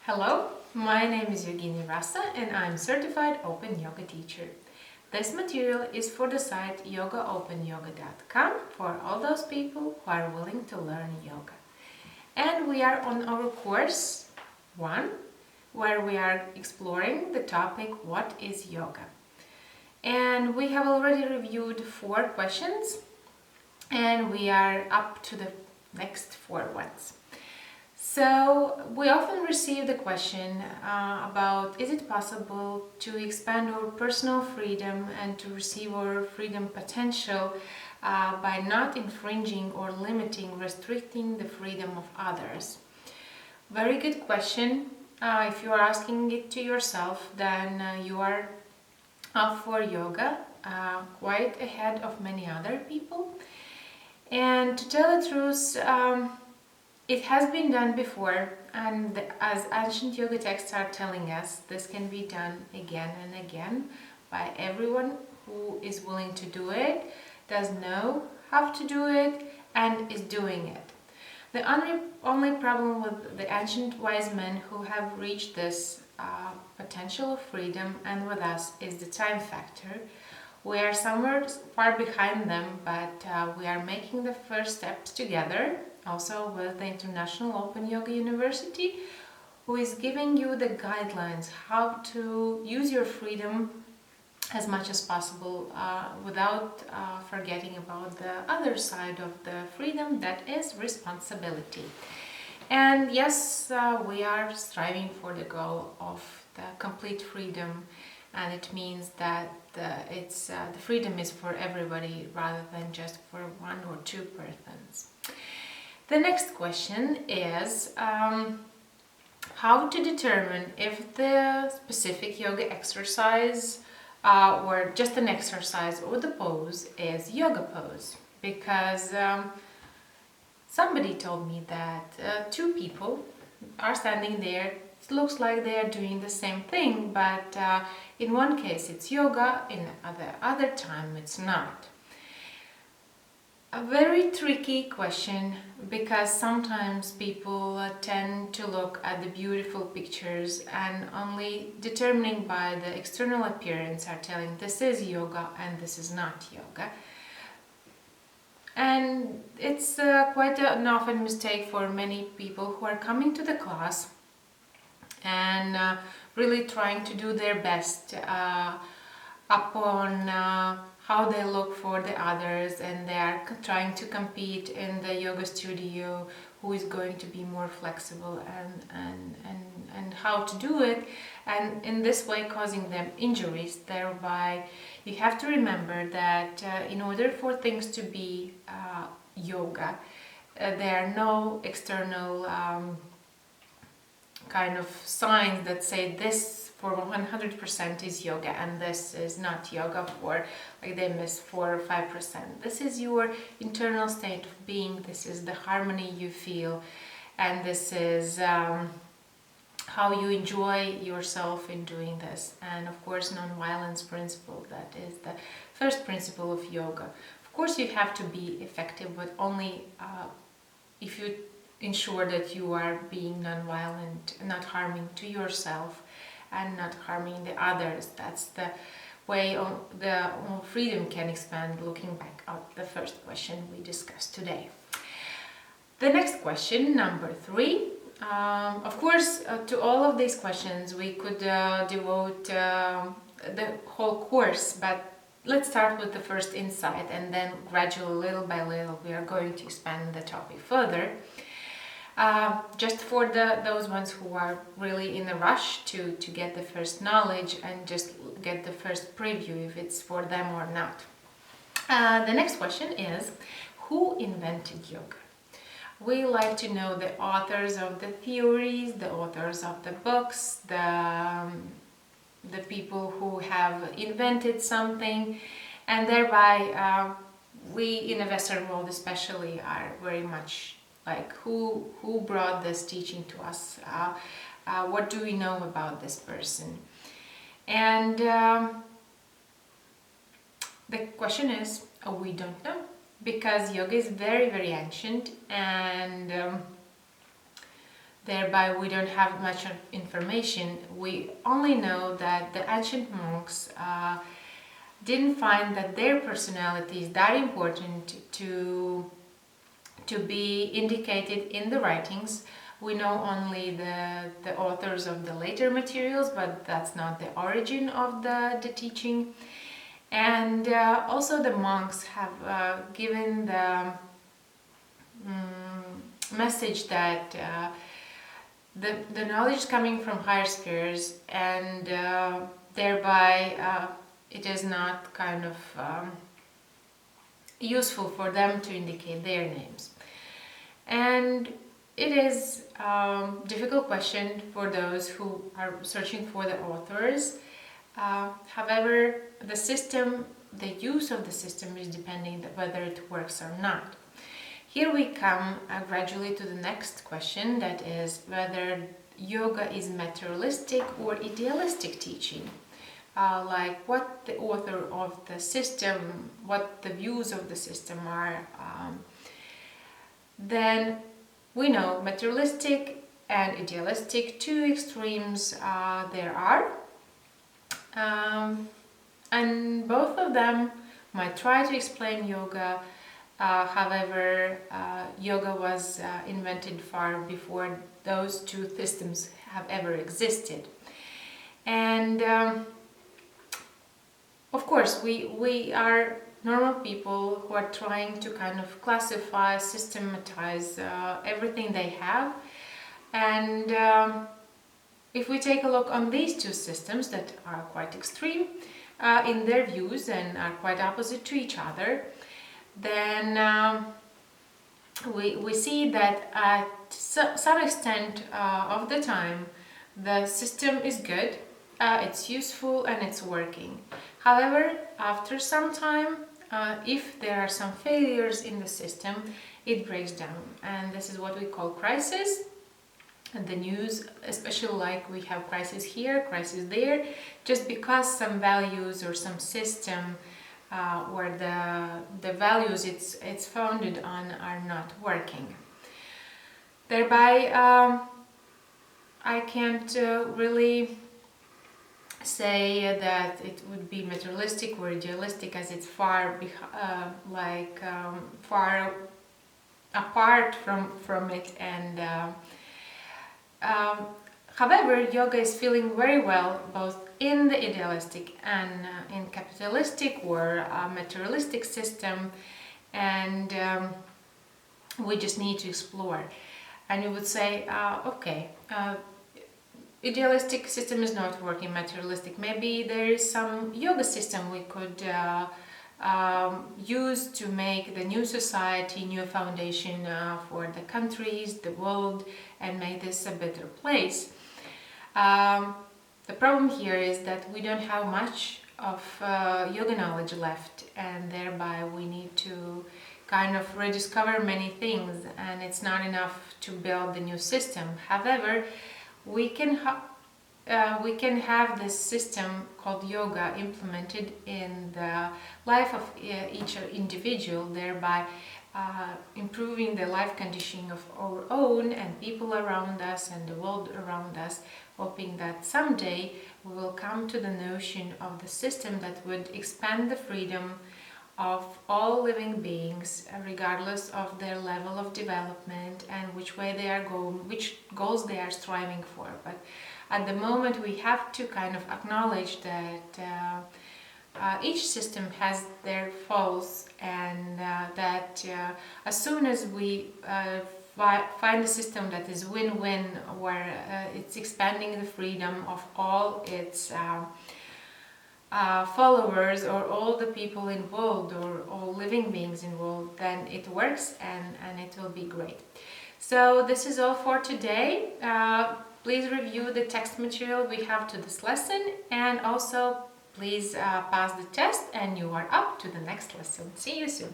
Hello, my name is Evgenia Rasa and I'm certified open yoga teacher. This material is for the site yogaopenyoga.com for all those people who are willing to learn yoga. And we are on our course 1, where we are exploring the topic what is yoga. And we have already reviewed 4 questions and we are up to the next 4 ones. So we often receive the question about is it possible to expand our personal freedom and to receive our freedom potential by not infringing or limiting, restricting the freedom of others? Very good question. If you are asking it to yourself, then you are up for yoga quite ahead of many other people. And to tell the truth, it has been done before, and as ancient yoga texts are telling us, this can be done again and again by everyone who is willing to do it, does know how to do it, and is doing it. The only problem with the ancient wise men who have reached this potential of freedom and with us is the time factor. We are somewhere far behind them, but we are making the first steps together, also with the International Open Yoga University, who is giving you the guidelines how to use your freedom as much as possible without forgetting about the other side of the freedom, that is responsibility. And yes, we are striving for the goal of the complete freedom, and it means that the freedom is for everybody rather than just for 1 or 2 persons. The next question is how to determine if the specific yoga exercise or just an exercise or the pose is yoga pose, because somebody told me that 2 people are standing there. It looks like they are doing the same thing, but in one case it's yoga, in the other time it's not. A very tricky question, because sometimes people tend to look at the beautiful pictures and only determining by the external appearance are telling this is yoga and this is not yoga. And it's quite an often mistake for many people who are coming to the class and really trying to do their best upon how they look for the others, and they are trying to compete in the yoga studio who is going to be more flexible and how to do it, and in this way causing them injuries. Thereby you have to remember that in order for things to be yoga, there are no external kind of signs that say this for 100% is yoga and this is not yoga for, like, they miss 4 or 5%. This is your internal state of being, this is the harmony you feel, and this is how you enjoy yourself in doing this. And of course, non-violence principle, that is the first principle of yoga. Of course you have to be effective, but only if you ensure that you are being non-violent, not harming to yourself and not harming the others. That's the way the freedom can expand, looking back at the first question we discussed today. The next question, number 3. Of course, to all of these questions we could devote the whole course, but let's start with the first insight, and then gradually, little by little, we are going to expand the topic further. Just for those ones who are really in a rush to get the first knowledge and just get the first preview if it's for them or not. The next question is, who invented yoga? We like to know the authors of the theories, the authors of the books, the people who have invented something, and thereby we in the Western world especially are very much like who brought this teaching to us, what do we know about this person. And the question is, we don't know, because yoga is very, very ancient, and Thereby, we don't have much information. We only know that the ancient monks didn't find that their personality is that important to be indicated in the writings. We know only the authors of the later materials, but that's not the origin of the teaching. And also the monks have given the message that the knowledge is coming from higher spheres, and thereby it is not kind of useful for them to indicate their names. And it is a difficult question for those who are searching for the authors. However, the system, the use of the system is depending whether it works or not. Here we come gradually to the next question, that is whether yoga is materialistic or idealistic teaching. Like what the author of the system, what the views of the system are. Then we know materialistic and idealistic, two extremes there are. And both of them might try to explain yoga. However, yoga was invented far before those two systems have ever existed. And of course, we are normal people who are trying to kind of classify, systematize everything they have. And if we take a look on these two systems that are quite extreme in their views and are quite opposite to each other, then we see that at some extent of the time the system is good, it's useful and it's working. However, after some time, if there are some failures in the system, it breaks down, and this is what we call crisis. And the news, especially like we have crisis here, crisis there, just because some values or some system or the values it's founded on are not working. Thereby, I can't really say that it would be materialistic or idealistic, as it's far far apart from it. And however, yoga is feeling very well both in the idealistic and in capitalistic or materialistic system, and we just need to explore. And you would say, okay, idealistic system is not working, materialistic. Maybe there is some yoga system we could use to make the new society, new foundation for the countries, the world, and make this a better place. The problem here is that we don't have much of yoga knowledge left, and thereby we need to kind of rediscover many things, and it's not enough to build the new system. However, we can have this system called yoga implemented in the life of each individual, thereby improving the life conditioning of our own and people around us and the world around us, hoping that someday we will come to the notion of the system that would expand the freedom of all living beings, regardless of their level of development and which way they are going, which goals they are striving for. But at the moment, we have to kind of acknowledge that each system has their faults, and that as soon as we find a system that is win-win, where it's expanding the freedom of all its followers or all the people involved or all living beings involved, then it works and it will be great. So this is all for today. Please review the text material we have to this lesson, and also please pass the test and you are up to the next lesson. See you soon.